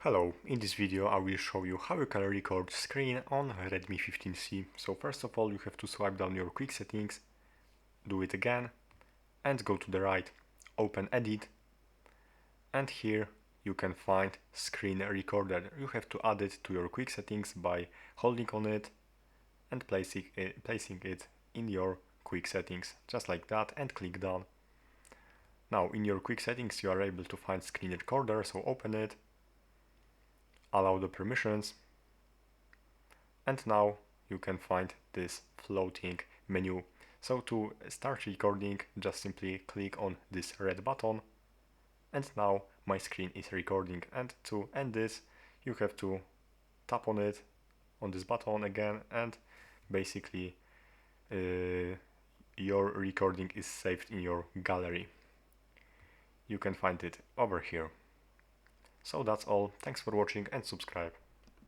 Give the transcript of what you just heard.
Hello, in this video I will show you how you can record screen on Redmi 15C. So first of all you have to swipe down your quick settings, do it again and go to the right, open edit, and here you can find screen recorder. You have to add it to your quick settings by holding on it and placing it in your quick settings, just like that, and click done. Now in your quick settings you are able to find screen recorder, so open it, allow the permissions, and now you can find this floating menu. So to start recording, just simply click on this red button, and now my screen is recording. And to end this, you have to tap on it, on this button again, and basically your recording is saved in your gallery. You can find it over here. So that's all, thanks for watching and subscribe.